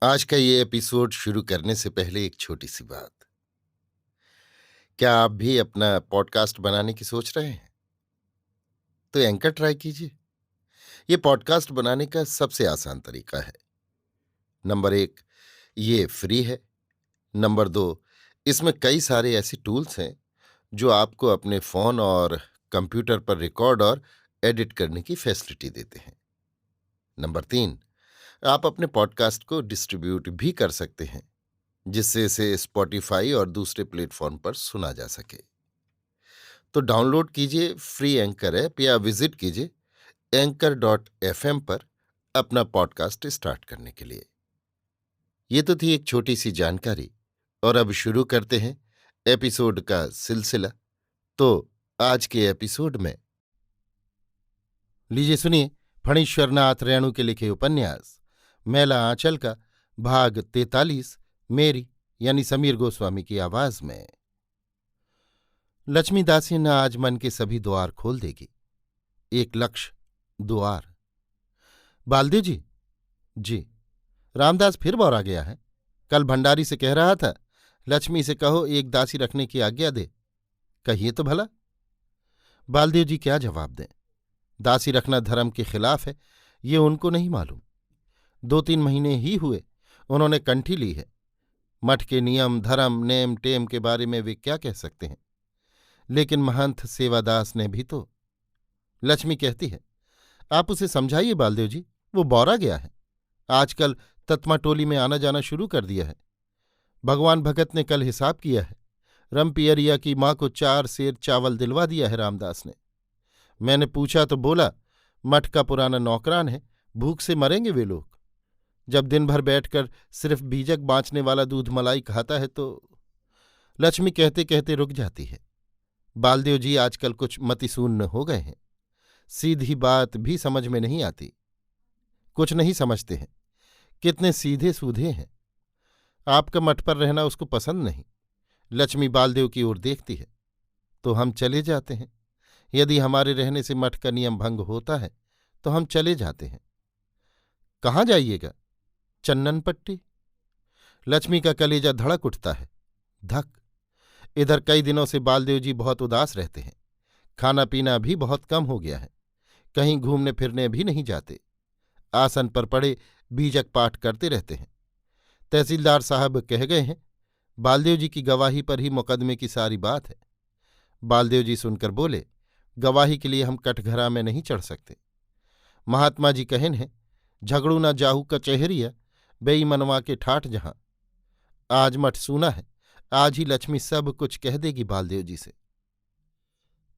आज का ये एपिसोड शुरू करने से पहले एक छोटी सी बात। क्या आप भी अपना पॉडकास्ट बनाने की सोच रहे हैं? तो एंकर ट्राई कीजिए। ये पॉडकास्ट बनाने का सबसे आसान तरीका है। नंबर 1, ये फ्री है। नंबर 2, इसमें कई सारे ऐसे टूल्स हैं जो आपको अपने फोन और कंप्यूटर पर रिकॉर्ड और एडिट करने की फैसिलिटी देते हैं। नंबर 3, आप अपने पॉडकास्ट को डिस्ट्रीब्यूट भी कर सकते हैं, जिससे इसे स्पॉटिफाई और दूसरे प्लेटफॉर्म पर सुना जा सके। तो डाउनलोड कीजिए फ्री एंकर ऐप या विजिट कीजिए anchor.fm पर अपना पॉडकास्ट स्टार्ट करने के लिए। ये तो थी एक छोटी सी जानकारी, और अब शुरू करते हैं एपिसोड का सिलसिला। तो आज के एपिसोड में लीजिए सुनिए फणीश्वरनाथ रेणु के लिखे उपन्यास मैला आंचल का भाग 43, मेरी यानी समीर गोस्वामी की आवाज में। लक्ष्मी दासी न आज मन के सभी द्वार खोल देगी। एक लक्ष्य द्वार। बालदेव जी। जी। रामदास फिर बौरा गया है। कल भंडारी से कह रहा था, लक्ष्मी से कहो एक दासी रखने की आज्ञा दे। कहिए तो भला। बालदेव जी क्या जवाब दें। दासी रखना धर्म के खिलाफ है, ये उनको नहीं मालूम। 2-3 महीने ही हुए उन्होंने कंठी ली है। मठ के नियम धर्म नेम टेम के बारे में वे क्या कह सकते हैं। लेकिन महंत सेवादास ने भी तो। लक्ष्मी कहती है, आप उसे समझाइए बालदेव जी, वो बौरा गया है। आजकल तत्मा टोली में आना जाना शुरू कर दिया है। भगवान भगत ने कल हिसाब किया है। रमपियरिया की माँ को 4 सेर चावल दिलवा दिया है रामदास ने। मैंने पूछा तो बोला, मठ का पुराना नौकरान है, भूख से मरेंगे वे लोग। जब दिन भर बैठकर सिर्फ बीजक बाँचने वाला दूध मलाई खाता है तो। लक्ष्मी कहते कहते रुक जाती है। बालदेव जी आजकल कुछ मतिशून्य हो गए हैं। सीधी बात भी समझ में नहीं आती। कुछ नहीं समझते हैं। कितने सीधे सूधे हैं। आपका मठ पर रहना उसको पसंद नहीं। लक्ष्मी बालदेव की ओर देखती है। तो हम चले जाते हैं। यदि हमारे रहने से मठ का नियम भंग होता है तो हम चले जाते हैं। कहाँ जाइएगा? चन्नन पट्टी। लक्ष्मी का कलेजा धड़क उठता है। धक। इधर कई दिनों से बालदेव जी बहुत उदास रहते हैं। खाना पीना भी बहुत कम हो गया है। कहीं घूमने फिरने भी नहीं जाते। आसन पर पड़े बीजक पाठ करते रहते हैं। तहसीलदार साहब कह गए हैं, बालदेव जी की गवाही पर ही मुकदमे की सारी बात है। बालदेव जी सुनकर बोले, गवाही के लिए हम कटघरा में नहीं चढ़ सकते। महात्मा जी कहन हैं, झगड़ू ना जाहू कचहरिया, बेईमनवा के ठाठ जहां। आज मठ सूना है, आज ही लक्ष्मी सब कुछ कह देगी बालदेव जी से।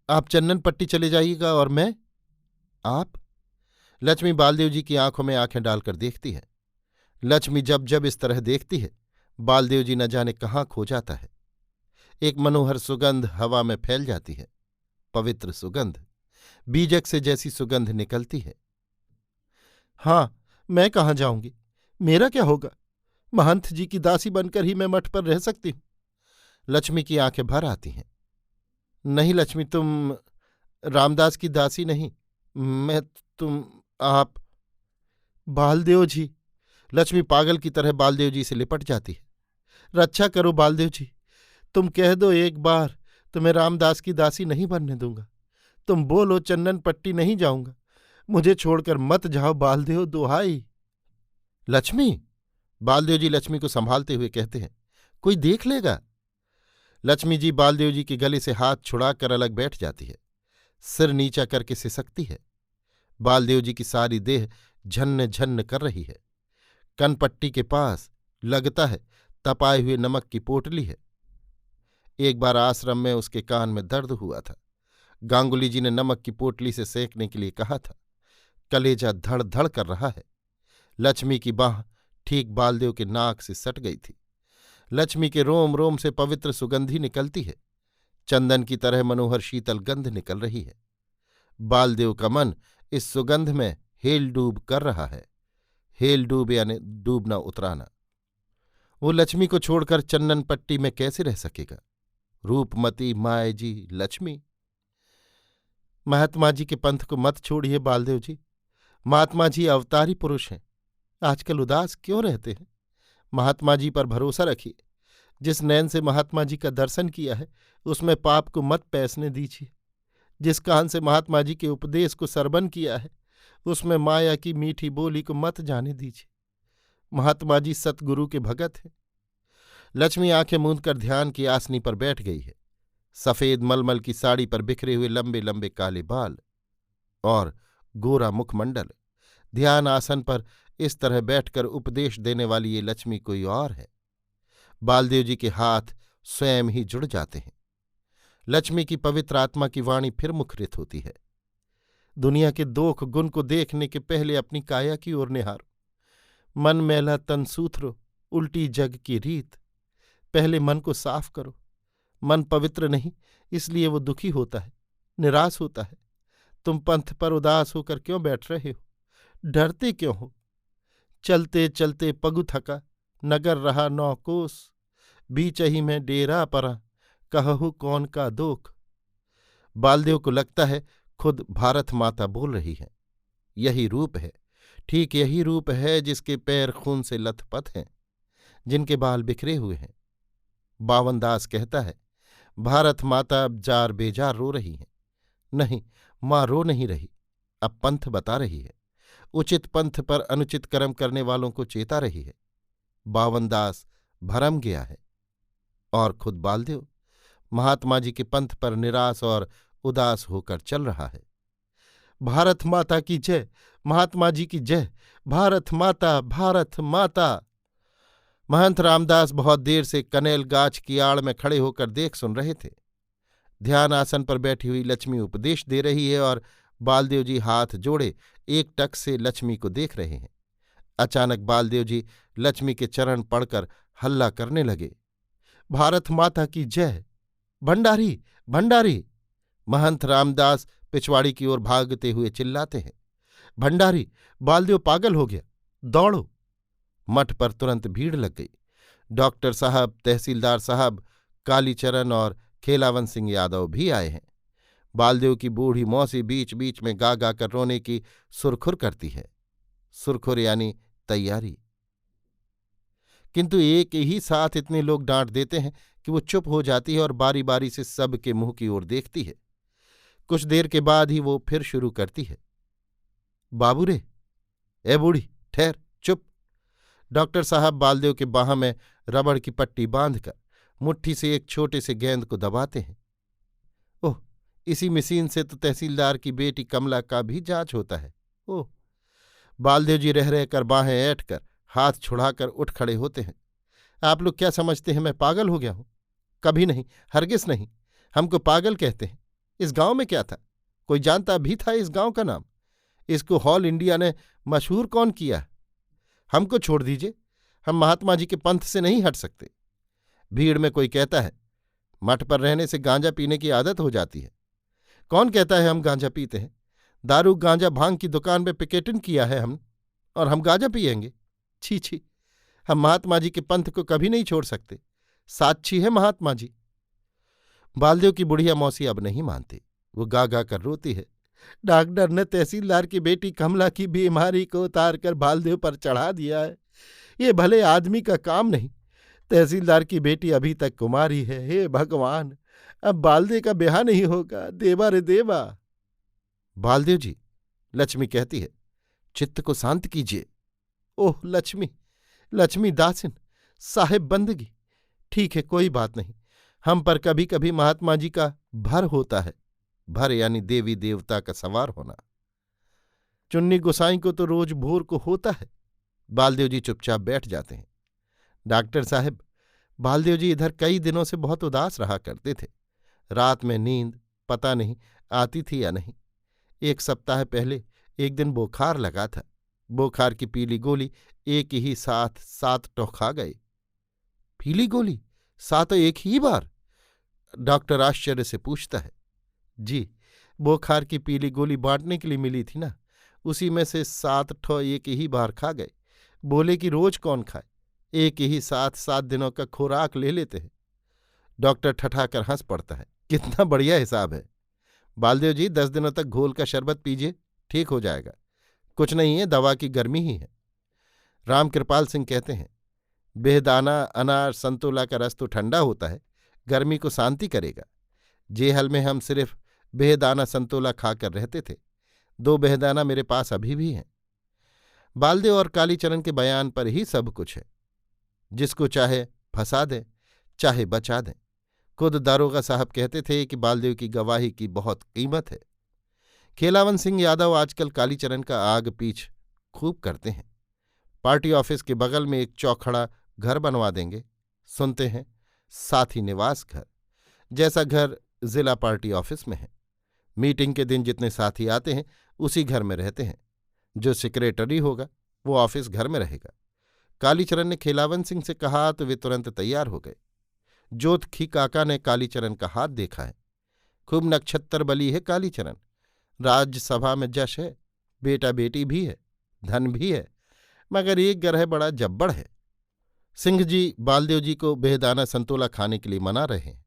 आप चन्नन पट्टी चले जाइएगा और मैं? आप? लक्ष्मी बालदेव जी की आंखों में आंखें डालकर देखती है। लक्ष्मी जब जब इस तरह देखती है, बालदेव जी न जाने कहाँ खो जाता है। एक मनोहर सुगंध हवा में फैल जाती है। पवित्र सुगंध, बीजक से जैसी सुगंध निकलती है। हाँ, मैं कहाँ जाऊंगी? मेरा क्या होगा? महंत जी की दासी बनकर ही मैं मठ पर रह सकती हूं। लक्ष्मी की आंखें भर आती हैं। नहीं लक्ष्मी, तुम रामदास की दासी नहीं। मैं तुम आप बालदेव जी। लक्ष्मी पागल की तरह बालदेव जी से लिपट जाती है। रक्षा करो बालदेव जी, तुम कह दो एक बार तो मैं रामदास की दासी नहीं बनने दूंगा। तुम बोलो चन्नन पट्टी नहीं जाऊंगा। मुझे छोड़कर मत जाओ बालदेव, दुहाई। लक्ष्मी। बालदेव जी लक्ष्मी को संभालते हुए कहते हैं, कोई देख लेगा। लक्ष्मी जी बालदेव जी के गले से हाथ छुड़ाकर अलग बैठ जाती है। सिर नीचा करके सिसकती है। बालदेव जी की सारी देह झन्न झन्न कर रही है। कनपट्टी के पास लगता है तपाए हुए नमक की पोटली है। एक बार आश्रम में उसके कान में दर्द हुआ था। गांगुली जी ने नमक की पोटली से सेकने के लिए कहा था। कलेजा धड़ धड़ कर रहा है। लक्ष्मी की बाह ठीक बालदेव के नाक से सट गई थी। लक्ष्मी के रोम रोम से पवित्र सुगंधी निकलती है। चंदन की तरह मनोहर शीतल गंध निकल रही है। बालदेव का मन इस सुगंध में हेल डूब कर रहा है। हेल डूब यानी डूबना उतराना। वो लक्ष्मी को छोड़कर चन्नन पट्टी में कैसे रह सकेगा? रूपमती माए जी लक्ष्मी। महात्मा जी के पंथ को मत छोड़िए बालदेव जी। महात्मा जी अवतारी पुरुष हैं। आजकल उदास क्यों रहते हैं? महात्मा जी पर भरोसा रखिए। जिस नैन से महात्मा जी का दर्शन किया है उसमें पाप को मत पैसने दीजिए। जिस कान से महात्मा जी के उपदेश को सरबन किया है उसमें माया की मीठी बोली को मत जाने दीजिए। महात्मा जी सतगुरु के भगत हैं। लक्ष्मी आंखें मूंद कर ध्यान की आसनी पर बैठ गई है। सफेद मलमल की साड़ी पर बिखरे हुए लंबे लंबे काले बाल और गोरा मुखमंडल। ध्यान आसन पर इस तरह बैठकर उपदेश देने वाली ये लक्ष्मी कोई और है। बालदेव जी के हाथ स्वयं ही जुड़ जाते हैं। लक्ष्मी की पवित्र आत्मा की वाणी फिर मुखरित होती है। दुनिया के दोख गुण को देखने के पहले अपनी काया की ओर निहारो। मन मैला तन सूथरो, उल्टी जग की रीत। पहले मन को साफ करो। मन पवित्र नहीं, इसलिए वो दुखी होता है, निराश होता है। तुम पंथ पर उदास होकर क्यों बैठ रहे हो? डरते क्यों हो? चलते चलते पगु थका, नगर रहा 9 कोस। बीचही में डेरा परा, कहहु कौन का दोख। बालदेव को लगता है खुद भारत माता बोल रही है। यही रूप है, ठीक यही रूप है जिसके पैर खून से लथपथ हैं, जिनके बाल बिखरे हुए हैं। बावनदास कहता है, भारत माता अब जार बेजार रो रही हैं। नहीं, माँ रो नहीं रही, अब पंथ बता रही है। उचित पंथ पर अनुचित कर्म करने वालों को चेता रही है। बावनदास भरम गया है। और खुद बालदेव महात्मा जी के पंथ पर निराश और उदास होकर चल रहा है। भारत माता की जय, महात्मा जी की जय, भारत माता, भारत माता। महंत रामदास बहुत देर से कनेल गाछ की आड़ में खड़े होकर देख सुन रहे थे। ध्यान आसन पर बैठी हुई लक्ष्मी उपदेश दे रही है और बालदेव जी हाथ जोड़े एक टक से लक्ष्मी को देख रहे हैं। अचानक बालदेव जी लक्ष्मी के चरण पड़कर हल्ला करने लगे, भारत माता की जय, भंडारी, भंडारी। महंत रामदास पिछवाड़ी की ओर भागते हुए चिल्लाते हैं, भंडारी, बालदेव पागल हो गया, दौड़ो। मठ पर तुरंत भीड़ लग गई। डॉक्टर साहब, तहसीलदार साहब, कालीचरण और खेलावन सिंह यादव भी आए हैं। बालदेव की बूढ़ी मौसी बीच बीच में गा गा कर रोने की सुरखुर करती है। सुरखुर यानी तैयारी। किंतु एक ही साथ इतने लोग डांट देते हैं कि वो चुप हो जाती है और बारी बारी से सब के मुंह की ओर देखती है। कुछ देर के बाद ही वो फिर शुरू करती है, बाबू रे, ए बूढ़ी, ठहर, चुप। डॉक्टर साहब बालदेव के बाह में रबड़ की पट्टी बांधकर मुट्ठी से एक छोटे से गेंद को दबाते हैं। ओह, इसी मशीन से तो तहसीलदार की बेटी कमला का भी जांच होता है। ओह। बालदेव जी रह रहकर बाहें ऐंठकर हाथ छुड़ाकर उठ खड़े होते हैं। आप लोग क्या समझते हैं मैं पागल हो गया हूं? कभी नहीं, हरगिज नहीं। हमको पागल कहते हैं। इस गांव में क्या था? कोई जानता भी था इस गांव का नाम? इसको हॉल इंडिया ने मशहूर कौन किया? हमको छोड़ दीजिए, हम महात्मा जी के पंथ से नहीं हट सकते। भीड़ में कोई कहता है, मठ पर रहने से गांजा पीने की आदत हो जाती है। कौन कहता है हम गांजा पीते हैं? दारू, गांजा, भांग की दुकान में पिकेटिंग किया है हम, और हम गांजा पिएंगे? छी छी, हम महात्मा जी के पंथ को कभी नहीं छोड़ सकते। साक्षी है महात्मा जी। बालदेव की बुढ़िया मौसी अब नहीं मानती। वो गा गा कर रोती है, डॉक्टर ने तहसीलदार की बेटी कमला की बीमारी को उतार कर बालदेव पर चढ़ा दिया है। ये भले आदमी का काम नहीं। तहसीलदार की बेटी अभी तक कुमारी है। हे भगवान, अब बालदेव का ब्याह नहीं होगा। देवा रे देवा। बालदेव जी, लक्ष्मी कहती है, चित्त को शांत कीजिए। ओह लक्ष्मी, लक्ष्मी दासिन, साहेब बंदगी। ठीक है, कोई बात नहीं। हम पर कभी कभी महात्मा जी का भर होता है। भर यानी देवी देवता का सवार होना। चुन्नी गोसाई को तो रोज भोर को होता है। बालदेव जी चुपचाप बैठ जाते हैं। डॉक्टर साहब, बालदेव जी इधर कई दिनों से बहुत उदास रहा करते थे। रात में नींद पता नहीं आती थी या नहीं। 1 सप्ताह पहले एक दिन बुखार लगा था। बुखार की पीली गोली एक ही साथ 7 ठो खा गए। पीली गोली 7 एक ही बार? डॉक्टर आश्चर्य से पूछता है। जी, बुखार की पीली गोली बांटने के लिए मिली थी ना, उसी में से 7 ठो एक ही बार खा गए। बोले कि रोज कौन खाए, एक ही साथ 7 दिनों का खुराक ले लेते हैं। डॉक्टर ठठाकर हंस पड़ता है, कितना बढ़िया हिसाब है। बालदेव जी 10 दिनों तक घोल का शरबत पीजिए, ठीक हो जाएगा। कुछ नहीं है, दवा की गर्मी ही है। रामकृपाल सिंह कहते हैं, बेहदाना अनार संतोला का रस तो ठंडा होता है, गर्मी को शांति करेगा। जेहल में हम सिर्फ बेहदाना संतोला खाकर रहते थे। 2 बेहदाना मेरे पास अभी भी हैं। बालदेव और कालीचरण के बयान पर ही सब कुछ है। जिसको चाहे फंसा दें, चाहे बचा दें। खुद दारोगा साहब कहते थे कि बालदेव की गवाही की बहुत कीमत है। खेलावन सिंह यादव आजकल कालीचरण का आग पीछ खूब करते हैं। पार्टी ऑफिस के बगल में एक चौखड़ा घर बनवा देंगे। सुनते हैं साथी निवास घर जैसा घर जिला पार्टी ऑफिस में है। मीटिंग के दिन जितने साथी आते हैं उसी घर में रहते हैं। जो सेक्रेटरी होगा वो ऑफिस घर में रहेगा। कालीचरण ने खेलावन सिंह से कहा तो वे तुरंत तैयार हो गए। जोतखी काका ने कालीचरण का हाथ देखा है। खूब नक्षत्र बली है कालीचरण। राज्यसभा में जश है, बेटा बेटी भी है, धन भी है, मगर एक ग्रह बड़ा जब्बड़ है। सिंह जी बालदेव जी को बेहदाना संतोला खाने के लिए मना रहे हैं।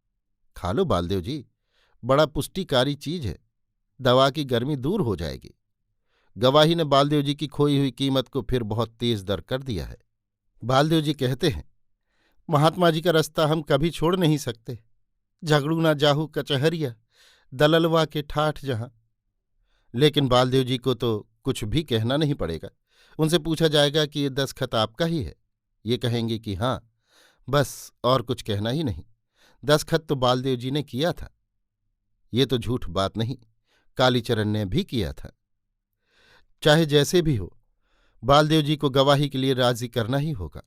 खा लो बालदेव जी, बड़ा पुष्टिकारी चीज है, दवा की गर्मी दूर हो जाएगी। गवाही ने बालदेव जी की खोई हुई कीमत को फिर बहुत तेज दर कर दिया है। बालदेव जी कहते हैं, महात्मा जी का रास्ता हम कभी छोड़ नहीं सकते। झगड़ू ना जाहू कचहरिया, दललवा के ठाठ जहां। लेकिन बालदेव जी को तो कुछ भी कहना नहीं पड़ेगा। उनसे पूछा जाएगा कि ये दस्तखत आपका ही है। ये कहेंगे कि हाँ, बस और कुछ कहना ही नहीं। दस्तखत तो बालदेव जी ने किया था। ये तो झूठ बात नहीं, कालीचरण ने भी किया था। चाहे जैसे भी हो, बालदेव जी को गवाही के लिए राजी करना ही होगा,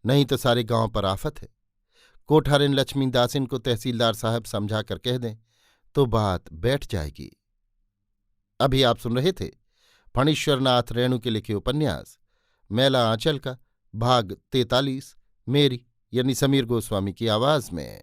नहीं तो सारे गांव पर आफत है। कोठारिन लक्ष्मी दासिन को तहसीलदार साहब समझा कर कह दें तो बात बैठ जाएगी। अभी आप सुन रहे थे फणीश्वरनाथ रेणु के लिखे उपन्यास मैला आंचल का भाग 43 मेरी यानी समीर गोस्वामी की आवाज में।